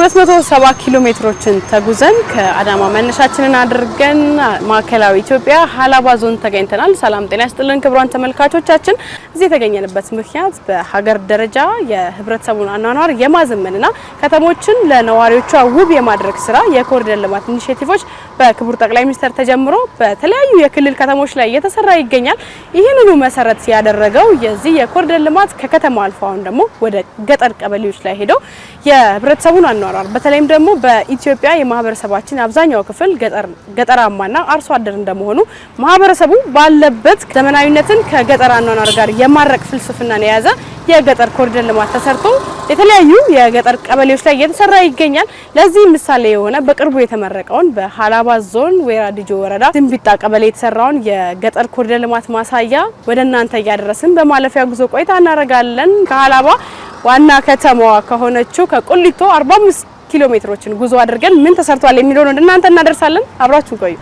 270 ኪሎ ሜትሮችን ተጉዘን ከአዳማ መነሻችንን አድርገን ማዕከላዊ ኢትዮጵያ ሀላባ ዞን ተገኝተናል። ሰላም ጤና ይስጥልን ክቡራን ተመልካቾቻችን። እዚህ የተገኘንበት ምክንያት በሀገር ደረጃ የህብረተሰቡን አኗኗር የማዘመንና ከተሞችን ለነዋሪዎቿ ውብ የማድረግ ስራ የኮሪደር ልማት ኢኒሼቲቮች በክቡር ጠቅላይ ሚኒስትር ተጀምሮ በተለያዩ የክልል ከተሞች ላይ እየተሰራ ይገኛል። ይህንኑ መሰረት ያደረገው የዚህ የኮሪደር ልማት ከከተማ አልፎ አሁን ደግሞ ወደ ገጠር ቀበሌዎች ላይ ሄደው የህብረተሰቡን አኗኗር በተለይም ደግሞ በኢትዮጵያ የማህበረሰባችን አብዛኛው ክፍል ገጠራማና አርሶ አደር እንደመሆኑ ማህበረሰቡ ባለበት ዘመናዊነትን ከገጠር አኗኗር ጋር የማረቅ ፍልስፍናን የያዘ የገጠር ኮሪደር ልማት ተሰርቶ የተለያዩ የገጠር ቀበሌዎች ላይ እየተሰራ ይገኛል። ለዚህ ምሳሌ የሆነ በቅርቡ የተመረቀውን በሀላባ ዞን ወይራ ዲጆ ወረዳ ድንቢጣ ቀበሌ የተሰራውን የገጠር ኮሪደር ልማት ማሳያ ወደ እናንተ እያደረስን በማለፊያ ጉዞ ቆይታ እናደርጋለን። ከሀላባ ዋና ከተማዋ ከሆነችው ከቁሊቶ 45 ኪሎ ሜትሮችን ጉዞ አድርገን ምን ተሰርቷል የሚለውን ወደ እናንተ እናደርሳለን። አብራችሁ ቆዩ።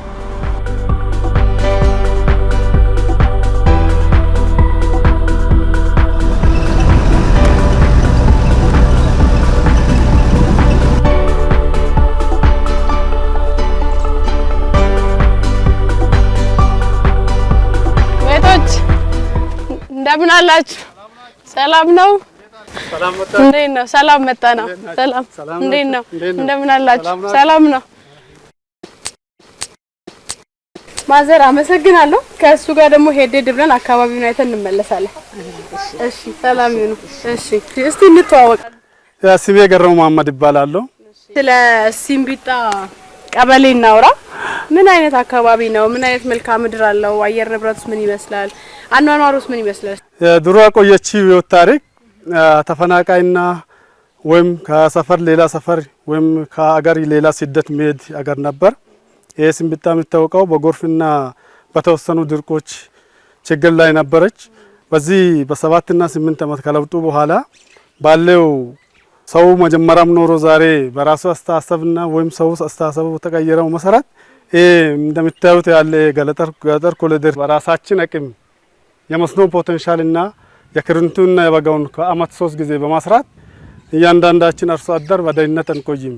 ወይቶች እንደምን አላችሁ? ሰላም ነው? እንዴት ነው? ሰላም መጣ ነው። ሰላም እንዴት ነው? እንደምን አላችሁ? ሰላም ነው። ማዘር አመሰግናለሁ። ከእሱ ጋር ደግሞ ሄዴ ድብረን አካባቢውን አይተን እንመለሳለን። እሺ ሰላም ይሁን። እሺ እስቲ እንተዋወቅ። ስሜ ገረሙ መሐመድ ይባላል። ስለ ሲምቢጣ ቀበሌ እናውራ። ምን አይነት አካባቢ ነው? ምን አይነት መልክዓ ምድር አለው? አየር ንብረቱስ ምን ይመስላል? አኗኗሩስ ምን ይመስላል? ድሮ ቆየችው ታሪክ ተፈናቃይና ወይም ከሰፈር ሌላ ሰፈር ወይም ከአገር ሌላ ስደት መሄድ አገር ነበር። ይሄ ሲምቢጣ የሚታወቀው በጎርፍና በተወሰኑ ድርቆች ችግር ላይ ነበረች። በዚህ በ7 እና 8 አመት ከለውጡ በኋላ ባለው ሰው መጀመሪያም ኖሮ ዛሬ በራሱ አስተሳሰብና ወይም ሰው አስተሳሰቡ ተቀየረው መሰረት እንደምታዩት ያለ ገጠር ኮሪደር በራሳችን አቅም የመስኖ ፖቴንሻልና የክረምቱና የበጋውን ከአመት 3 ጊዜ በማስራት እያንዳንዳችን አርሶ አደር በደህንነት አንቆይም።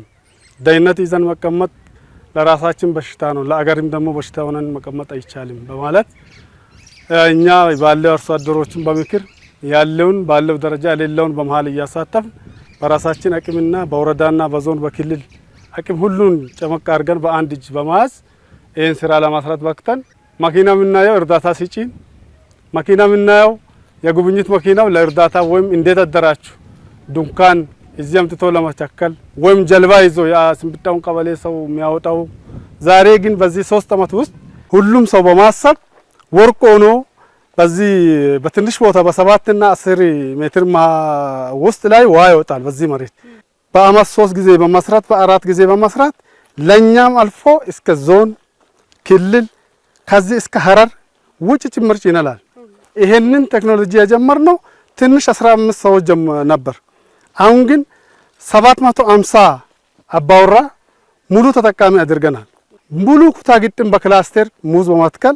ደህንነት ይዘን መቀመጥ ለራሳችን በሽታ ነው፣ ለአገርም ደግሞ በሽታ ሆነን መቀመጥ አይቻልም በማለት እኛ ባለው አርሶ አደሮችን በምክር ያለውን ባለው ደረጃ የሌለውን በመሃል እያሳተፍ በራሳችን አቅምና በወረዳና በዞን በክልል አቅም ሁሉን ጨመቅ አድርገን በአንድ እጅ በማያዝ ይህን ስራ ለማስራት በቅተን መኪና የምናየው እርዳታ ሲጪን መኪና የምናየው የጉብኝት መኪናው ለእርዳታ ወይም እንዴት አደራችሁ ዱንካን እዚህ አምጥቶ ለመተከል ወይም ጀልባ ይዞ ያ ሲምቢጣውን ቀበሌ ሰው የሚያወጣው ዛሬ ግን በዚህ 3 አመት ውስጥ ሁሉም ሰው በማሰብ ወርቅ ሆኖ በዚህ በትንሽ ቦታ በ7 እና 10 ሜትር ውስጥ ላይ ውሃ ይወጣል። በዚህ መሬት በአመት 3 ጊዜ በመስራት በ4 ጊዜ በመስራት ለኛም አልፎ እስከ ዞን ክልል ከዚህ እስከ ሀረር ውጭ ጭምር ይነላል። ይሄንን ቴክኖሎጂ የጀመርነው ትንሽ 15 ሰዎች ነበር። አሁን ግን 750 አባወራ ሙሉ ተጠቃሚ አድርገናል። ሙሉ ኩታ ግጥም በክላስተር ሙዝ በመትከል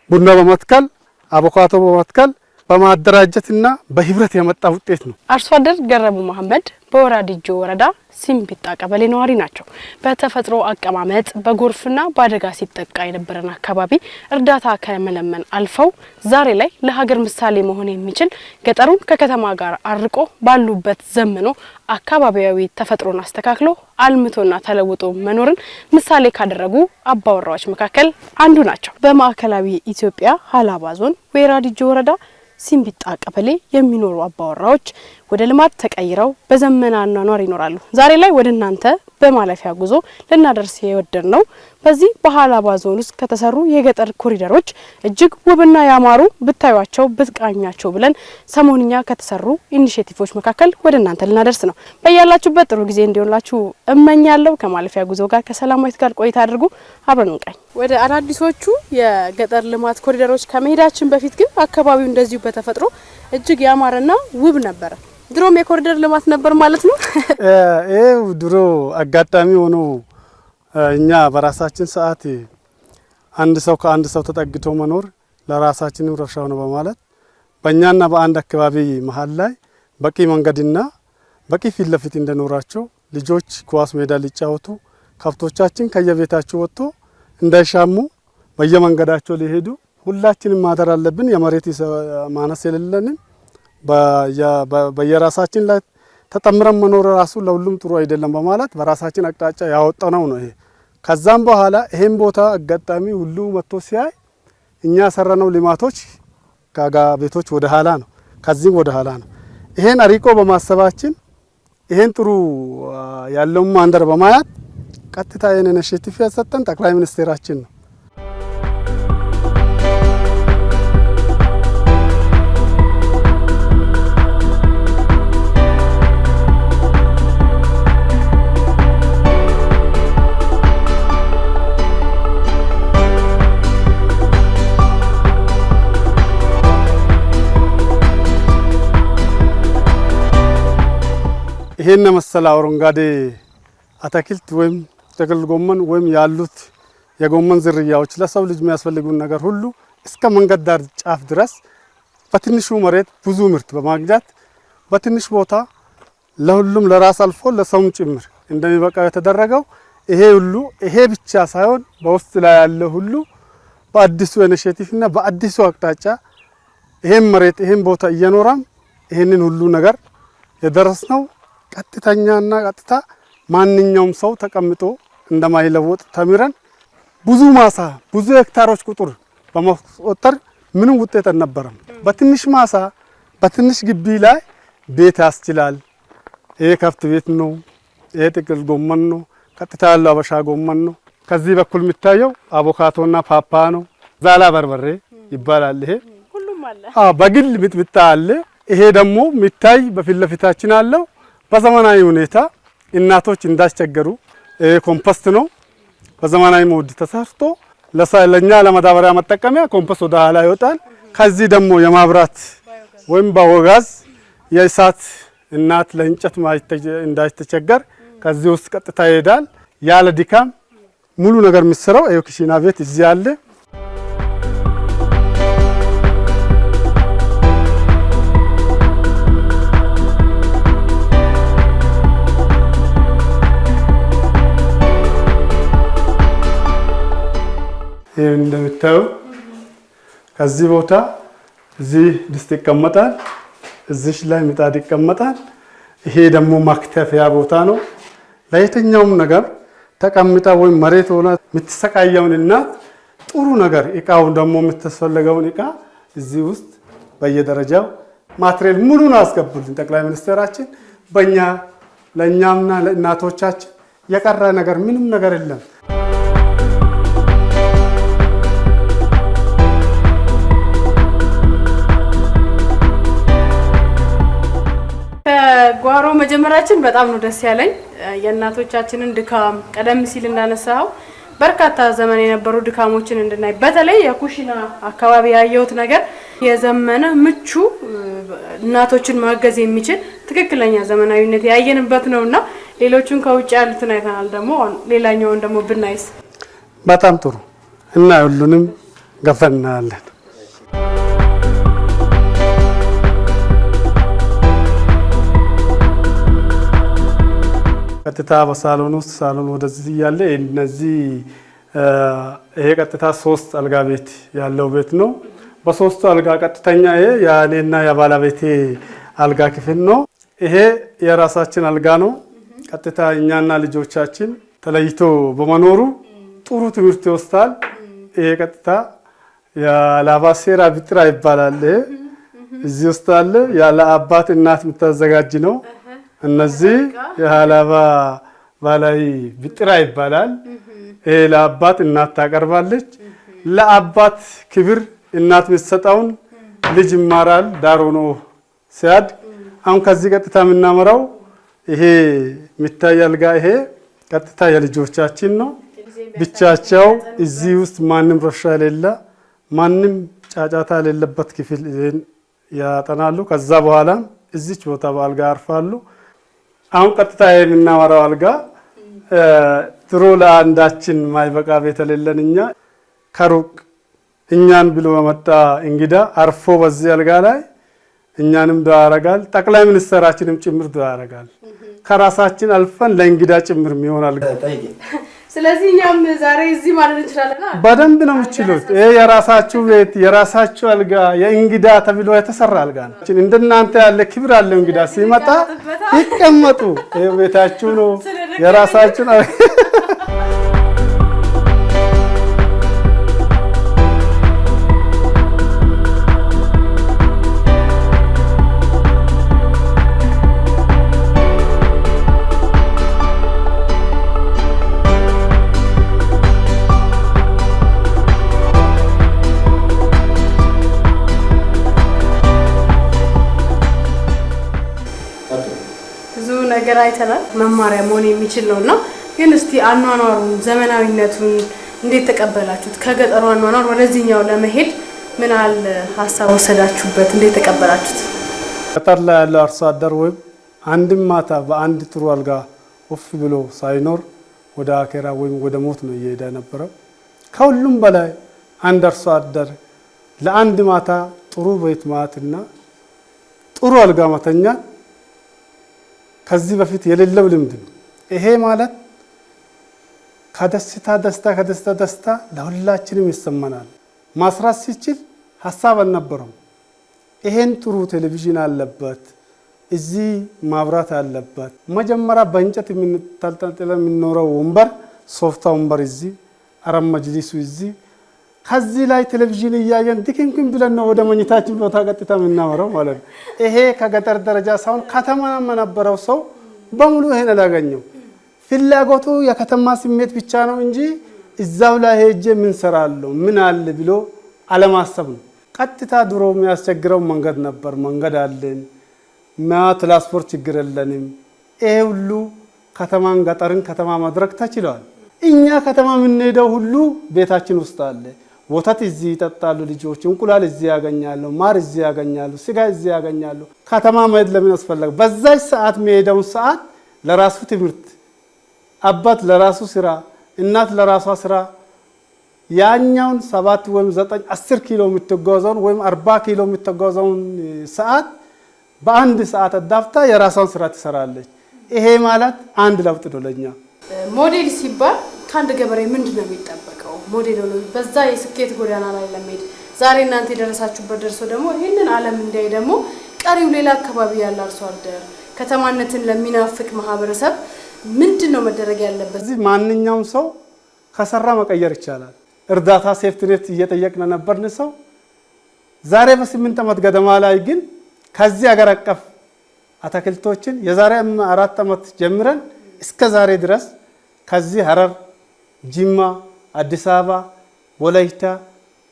ቡና በመትከል አቮካዶ በመትከል በማደራጀትና በህብረት የመጣ ውጤት ነው። አርሶ አደር ገረሙ መሐመድ በወይራ ዲጆ ወረዳ ሲምቢጣ ቀበሌ ነዋሪ ናቸው። በተፈጥሮ አቀማመጥ በጎርፍና በአደጋ ሲጠቃ የነበረን አካባቢ እርዳታ ከመለመን አልፈው ዛሬ ላይ ለሀገር ምሳሌ መሆን የሚችል ገጠሩን ከከተማ ጋር አርቆ ባሉበት ዘመኖ አካባቢያዊ ተፈጥሮን አስተካክሎ አልምቶና ተለውጦ መኖርን ምሳሌ ካደረጉ አባወራዎች መካከል አንዱ ናቸው። በማዕከላዊ ኢትዮጵያ ሀላባ ዞን ወይራ ዲጆ ወረዳ ሲምቢጣ ቀበሌ የሚኖሩ አባወራዎች ወደ ልማት ተቀይረው በዘመናዊ አኗኗር ይኖራሉ። ዛሬ ላይ ወደ እናንተ በማለፊያ ጉዞ ልናደርስ የወደድነው በዚህ በሀላባ ዞን ውስጥ ከተሰሩ የገጠር ኮሪደሮች እጅግ ውብና ያማሩ ብታዩቸው ብትቃኛቸው ብለን ሰሞንኛ ከተሰሩ ኢኒሼቲቮች መካከል ወደ እናንተ ልናደርስ ነው። በያላችሁበት ጥሩ ጊዜ እንዲሆንላችሁ እመኛለሁ። ከማለፊያ ጉዞ ጋር ከሰላማዊት ጋር ቆይታ አድርጉ። አብረን እንቃኝ። ወደ አዳዲሶቹ የገጠር ልማት ኮሪደሮች ከመሄዳችን በፊት ግን አካባቢው እንደዚሁ በተፈጥሮ እጅግ ያማረና ውብ ነበር። ድሮም የኮሪደር ልማት ነበር ማለት ነው። ድሮ አጋጣሚ ሆኖ እኛ በራሳችን ሰዓት አንድ ሰው ከአንድ ሰው ተጠግቶ መኖር ለራሳችን ረብሻው ነው በማለት በእኛና በአንድ አካባቢ መሀል ላይ በቂ መንገድና በቂ ፊት ለፊት እንደኖራቸው ልጆች ኳስ ሜዳ ሊጫወቱ ከብቶቻችን ከየቤታቸው ወጥቶ እንዳይሻሙ በየመንገዳቸው ሊሄዱ ሁላችንም ማደር አለብን። የመሬት ማነስ የሌለንም በየራሳችን ላይ ተጠምረን መኖር ራሱ ለሁሉም ጥሩ አይደለም በማለት በራሳችን አቅጣጫ ያወጣነው ነው ይሄ። ከዛም በኋላ ይሄን ቦታ አጋጣሚ ሁሉ መጥቶ ሲያይ እኛ ሰራነው ልማቶች ጋጋ ቤቶች ወደ ኋላ ነው፣ ከዚህም ወደ ኋላ ነው። ይሄን አሪቆ በማሰባችን ይሄን ጥሩ ያለውን ማንደር በማያት ቀጥታ ይሄን ኢኒሼቲቭ ያሰጠን ጠቅላይ ሚኒስትራችን ነው። ይሄን መሰላ አረንጓዴ አትክልት ወይም ጥቅል ጎመን ወይም ያሉት የጎመን ዝርያዎች ለሰው ልጅ የሚያስፈልጉን ነገር ሁሉ እስከ መንገድ ዳር ጫፍ ድረስ በትንሹ መሬት ብዙ ምርት በማግኘት በትንሽ ቦታ ለሁሉም ለራስ አልፎ ለሰውም ጭምር እንደሚበቃ የተደረገው ይሄ ሁሉ ይሄ ብቻ ሳይሆን በውስጥ ላይ ያለ ሁሉ በአዲሱ ኢኒሼቲቭና በአዲሱ አቅጣጫ ይሄን መሬት ይሄን ቦታ እየኖራም ይሄንን ሁሉ ነገር የደረስነው ቀጥተኛና ቀጥታ ማንኛውም ሰው ተቀምጦ እንደማይለወጥ ተምረን ብዙ ማሳ ብዙ ሄክታሮች ቁጥር በመቆጠር ምንም ውጤት አልነበረም። በትንሽ ማሳ በትንሽ ግቢ ላይ ቤት ያስችላል። ይሄ ከፍት ቤት ነው። ይሄ ጥቅል ጎመን ነው። ቀጥታ ያለው አበሻ ጎመን ነው። ከዚህ በኩል የሚታየው አቮካዶና ፓፓ ነው። ዛላ በርበሬ ይባላል። ይሄ ሁሉም አለ። በግል ሚጥሚጣ አለ። ይሄ ደግሞ የሚታይ በፊት ለፊታችን አለው። በዘመናዊ ሁኔታ እናቶች እንዳስቸገሩ ኮምፖስት ነው። በዘመናዊ ሞድ ተሰርቶ ለኛ ለማዳበሪያ መጠቀሚያ ኮምፖስት ወደ ኋላ ይወጣል። ከዚህ ደግሞ የማብራት ወይም ባዮጋዝ የእሳት እናት ለእንጨት እንዳይተቸገር ከዚህ ውስጥ ቀጥታ ይሄዳል። ያለ ድካም ሙሉ ነገር የሚሰራው ኩሽና ቤት እዚህ አለ። እንደምታዩ ከዚህ ቦታ እዚህ ድስት ይቀመጣል፣ እዚህ ላይ ምጣድ ይቀመጣል። ይሄ ደግሞ ማክተፊያ ቦታ ነው። ለየትኛውም ነገር ተቀምጣ ወይም መሬት ሆና የምትሰቃየውን እናት ጥሩ ነገር እቃውን ደግሞ የምትፈልገውን እቃ እዚህ ውስጥ በየደረጃው ማትሪያል ሙሉን አስገቡልን ጠቅላይ ሚኒስትራችን። በእኛ ለእኛምና ለእናቶቻችን የቀረ ነገር ምንም ነገር የለም። ጓሮ መጀመራችን በጣም ነው ደስ ያለኝ። የእናቶቻችንን ድካም ቀደም ሲል እንዳነሳው በርካታ ዘመን የነበሩ ድካሞችን እንድናይ በተለይ የኩሽና አካባቢ ያየሁት ነገር የዘመነ ምቹ እናቶችን ማገዝ የሚችል ትክክለኛ ዘመናዊነት ያየንበት ነውና ሌሎቹን ከውጭ ያሉትን አይተናል። ደግሞ ሌላኛውን ደግሞ ብናይስ በጣም ጥሩ እና ሁሉንም ገፈናለን። ቀጥታ በሳሎን ውስጥ ሳሎን ወደዚህ ያለ እነዚህ ይሄ ቀጥታ 3 አልጋ ቤት ያለው ቤት ነው። በሶስቱ አልጋ ቀጥተኛ ይሄ የኔና የባለቤቴ አልጋ ክፍል ነው። ይሄ የራሳችን አልጋ ነው። ቀጥታ እኛና ልጆቻችን ተለይቶ በመኖሩ ጥሩ ትምህርት ይወስዳል። ይሄ ቀጥታ የላባሴራ ቢጥራ ይባላል። እዚህ ውስጥ አለ ያለ አባት እናት የምታዘጋጅ ነው። እነዚህ የሀላባ ባላይ ቢጥራ ይባላል። ይሄ ለአባት እናት ታቀርባለች። ለአባት ክብር እናት የምትሰጠውን ልጅ ይማራል ዳር ሆኖ ሲያድ። አሁን ከዚህ ቀጥታ የምናመራው ይሄ የሚታይ አልጋ ይሄ ቀጥታ የልጆቻችን ነው። ብቻቸው እዚህ ውስጥ ማንም ረብሻ የሌለ ማንም ጫጫታ የሌለበት ክፍል ያጠናሉ። ከዛ በኋላ እዚች ቦታ በአልጋ ያርፋሉ። አሁን ቀጥታ የምናወራው አልጋ ድሮ ለአንዳችን ማይበቃ ቤት የሌለን እኛ ከሩቅ እኛን ብሎ በመጣ እንግዳ አርፎ በዚህ አልጋ ላይ እኛንም ዱዓ ያደርጋል። ጠቅላይ ሚኒስትራችንም ጭምር ዱዓ ያደርጋል። ከራሳችን አልፈን ለእንግዳ ጭምር ይሆናል። ስለዚህ እኛም ዛሬ እዚህ ማለት እንችላለን። በደንብ ነው የምትችሉት። ይሄ የራሳችሁ ቤት የራሳችሁ አልጋ የእንግዳ ተብሎ የተሰራ አልጋ ነው። እንደናንተ ያለ ክብር አለው። እንግዳ ሲመጣ ይቀመጡ። ይሄ ቤታችሁ ነው የራሳችሁ ነው። ነገር አይተናል። መማሪያ መሆን የሚችል ነውና ግን እስቲ አኗኗሩን ዘመናዊነቱን እንዴት ተቀበላችሁት? ከገጠሩ አኗኗር ወደዚህኛው ለመሄድ ምን ያህል ሀሳብ ወሰዳችሁበት? እንዴት ተቀበላችሁት? ገጠር ላይ ያለው አርሶ አደር ወይም አንድም ማታ በአንድ ጥሩ አልጋ ወፍ ብሎ ሳይኖር ወደ አኬራ ወይም ወደ ሞት ነው እየሄደ ነበረው። ከሁሉም በላይ አንድ አርሶ አደር ለአንድ ማታ ጥሩ ቤት ማትና ጥሩ አልጋ ማተኛ ከዚህ በፊት የሌለው ልምድ ነው። ይሄ ማለት ከደስታ ደስታ ለሁላችንም ይሰማናል። ማስራት ሲችል ሀሳብ አልነበረም። ይሄን ጥሩ ቴሌቪዥን አለበት፣ እዚህ ማብራት አለበት። መጀመሪያ በእንጨት የምንጠልጠል የምንኖረው ወንበር ሶፍታ ወንበር እዚህ አረብ መጅሊሱ እዚህ ከዚህ ላይ ቴሌቪዥን እያየን ድክምክም ብለን ነው ወደ መኝታችን ቦታ ቀጥታ የምናመራው ማለት ነው። ይሄ ከገጠር ደረጃ ሳይሆን ከተማ የነበረው ሰው በሙሉ ይሄን አላገኘው። ፍላጎቱ የከተማ ስሜት ብቻ ነው እንጂ እዛው ላይ ሄጄ ምን ሰራለሁ ምን አለ ብሎ አለማሰብ ነው። ቀጥታ ድሮ የሚያስቸግረው መንገድ ነበር። መንገድ አለን፣ ትራንስፖርት ችግር የለንም። ይሄ ሁሉ ከተማን ገጠርን ከተማ ማድረግ ተችሏል። እኛ ከተማ የምንሄደው ሁሉ ቤታችን ውስጥ አለ። ወተት እዚህ ይጠጣሉ ልጆች፣ እንቁላል እዚህ ያገኛሉ፣ ማር እዚህ ያገኛሉ፣ ስጋ እዚህ ያገኛሉ። ከተማ መሄድ ለምን አስፈለገ? በዛች ሰዓት የሚሄደውን ሰዓት ለራሱ ትምህርት፣ አባት ለራሱ ስራ፣ እናት ለራሷ ስራ ያኛውን 7 ወይም 9 10 ኪሎ የምትጓዘውን ወይም 40 ኪሎ የምትጓዘውን ሰዓት በአንድ ሰዓት አዳፍታ የራሷን ስራ ትሰራለች። ይሄ ማለት አንድ ለውጥ ነው ለኛ። ሞዴል ሲባል ከአንድ ገበሬ ምንድን ነው የሚጠበቀው? ሞዴል ነው በዛ የስኬት ጎዳና ላይ ለመሄድ ዛሬ እናንተ የደረሳችሁበት ደርሶ ደግሞ ይህንን ዓለም እንዲያይ ደግሞ ቀሪው ሌላ አካባቢ ያለ አርሶ አደር ከተማነትን ለሚናፍቅ ማህበረሰብ ምንድን ነው መደረግ ያለበት? እዚህ ማንኛውም ሰው ከሰራ መቀየር ይቻላል። እርዳታ ሴፍትኔት እየጠየቅን ነበርን ሰው ዛሬ በ8 ዓመት ገደማ ላይ ግን ከዚህ ሀገር አቀፍ አትክልቶችን የዛሬ 4 ዓመት ጀምረን እስከ ዛሬ ድረስ ከዚህ ሀረር፣ ጅማ፣ አዲስ አበባ፣ ወላይታ፣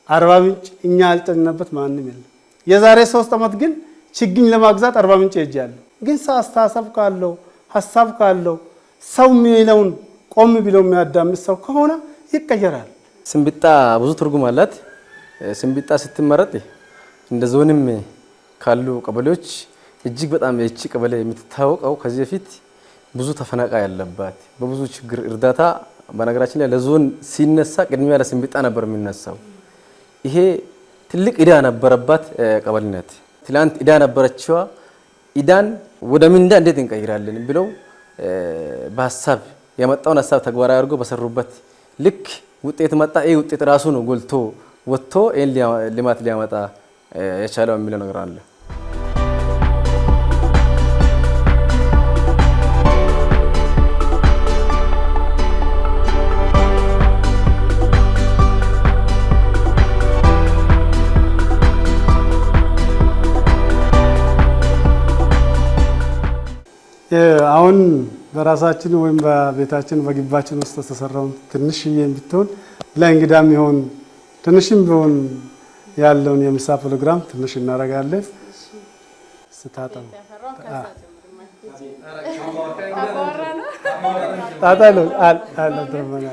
አርባ ምንጭ እኛ ያልጠነበት ማንም የለም። የዛሬ 3 ዓመት ግን ችግኝ ለማግዛት አርባ ምንጭ ሄጃለሁ። ግን ሰው አስተሳሰብ ካለው ሀሳብ ካለው ሰው የሚለውን ቆም ብሎ የሚያዳምጥ ሰው ከሆነ ይቀየራል። ስንብጣ ብዙ ትርጉም አላት። ስንብጣ ስትመረጥ እንደ ዞንም ካሉ ቀበሌዎች እጅግ በጣም እቺ ቀበሌ የምትታወቀው ከዚህ በፊት ብዙ ተፈናቃይ ያለባት በብዙ ችግር እርዳታ በነገራችን ላይ ለዞን ሲነሳ ቅድሚያ ለስንብጣ ነበር የሚነሳው። ይሄ ትልቅ ኢዳ ነበረባት ቀበሌ ናት። ትላንት ኢዳ ነበረችዋ። ኢዳን ወደ ምንዳ እንዴት እንቀይራለን ብለው በሐሳብ የመጣውን ሐሳብ ተግባራዊ አድርጎ በሰሩበት ልክ ውጤት መጣ። ይሄ ውጤት ራሱ ነው ጎልቶ ወጥቶ ይሄን ልማት ሊያመጣ የቻለው የሚለው ነገር አለ። አሁን በራሳችን ወይም በቤታችን በግባችን ውስጥ ተሰራውን ትንሽዬ ብትሆን ለእንግዳም ይሆን ትንሽም ቢሆን ያለውን የምሳ ፕሮግራም ትንሽ እናደርጋለን። ስታጠም ታጣለው አለ ተመና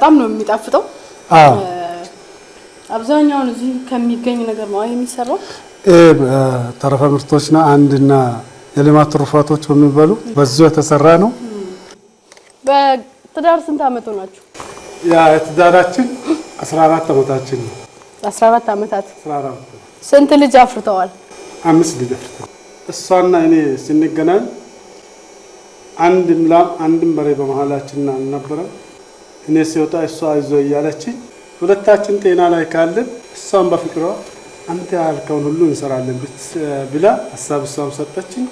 በጣም ነው የሚጣፍጠው። አዎ አብዛኛውን እዚህ ከሚገኝ ነገር ነው የሚሰራው። ተረፈ ምርቶችና አንድና የልማት ትሩፋቶች በሚባሉ በዚሁ የተሰራ ነው። በትዳር ስንት አመት ሆናችሁ? ያ ትዳራችን 14 አመታችን ነው። 14 አመታት። 14 ስንት ልጅ አፍርተዋል? 5 ልጅ አፍርተዋል። እሷና እኔ ስንገናኝ አንድም ላም አንድም በሬ በመሃላችን ነበረ። እኔ ሲወጣ እሷ አይዞ እያለች ሁለታችን ጤና ላይ ካለን እሷን በፍቅሯ አንተ ያልከውን ሁሉ እንሰራለን ብላ ሀሳብ እሷም ሰጠችኝ።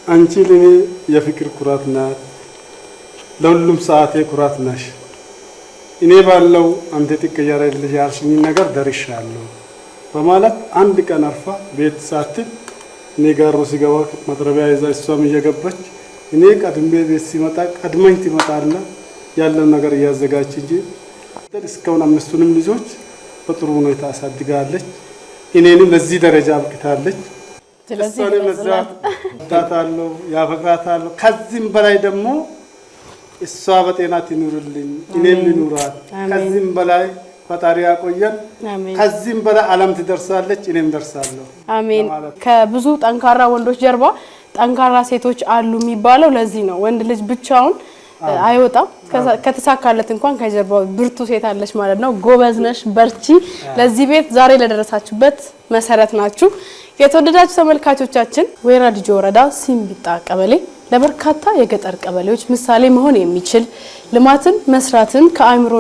አንቺ ለኔ የፍቅር ኩራት ናት፣ ለሁሉም ሰዓቴ ኩራት ነሽ። እኔ ባለው አንተ ትቀየራለሽ ያልሽኝ ነገር ደርሻለሁ በማለት አንድ ቀን አርፋ ቤት ሳትል እኔ ጋር ሲገባ መጥረቢያ ይዛ እሷም እየገባች እኔ ቀድሜ ቤት ሲመጣ ቀድመኝ ትመጣና ያለው ነገር እያዘጋጅ እንጂ እስካሁን 5ቱንም ልጆች በጥሩ ሁኔታ አሳድጋለች። እኔንም ለዚህ ደረጃ አብቅታለች። ስለዚህ ታታለው ያፈቅራታለሁ። ከዚህም በላይ ደግሞ እሷ በጤና ትኑርልኝ፣ እኔም ልኑራት። ከዚህም በላይ ፈጣሪ ያቆየን። ከዚህም በላይ ዓለም ትደርሳለች፣ እኔም ደርሳለሁ። አሜን። ከብዙ ጠንካራ ወንዶች ጀርባ ጠንካራ ሴቶች አሉ የሚባለው ለዚህ ነው። ወንድ ልጅ ብቻውን አይወጣም። ከተሳካለት እንኳን ከጀርባው ብርቱ ሴት አለች ማለት ነው። ጎበዝ ነሽ፣ በርቺ። ለዚህ ቤት ዛሬ ለደረሳችሁበት መሰረት ናችሁ። የተወደዳችሁ ተመልካቾቻችን ወይራ ዲጆ ወረዳ ሲምቢጣ ቀበሌ ለበርካታ የገጠር ቀበሌዎች ምሳሌ መሆን የሚችል ልማትን መስራትን ከአእምሮ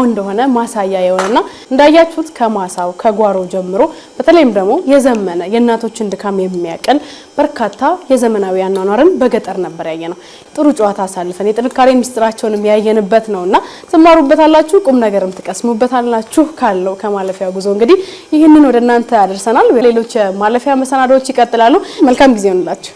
እንደሆነ ማሳያ የሆነና እንዳያችሁት ከማሳው ከጓሮ ጀምሮ በተለይም ደግሞ የዘመነ የእናቶችን ድካም የሚያቀል በርካታ የዘመናዊ አኗኗርን በገጠር ነበር ያየነው። ጥሩ ጨዋታ አሳልፈን የጥንካሬ ሚስጥራቸውን የሚያየንበት ነውና ትማሩበታላችሁ፣ ቁም ነገርም ትቀስሙበታላችሁ ካለው ከማለፊያ ጉዞ እንግዲህ ይህንን ወደ እናንተ ያደርሰናል። ሌሎች ማለፊያ መሰናዶዎች ይቀጥላሉ። መልካም ጊዜ ይሁንላችሁ።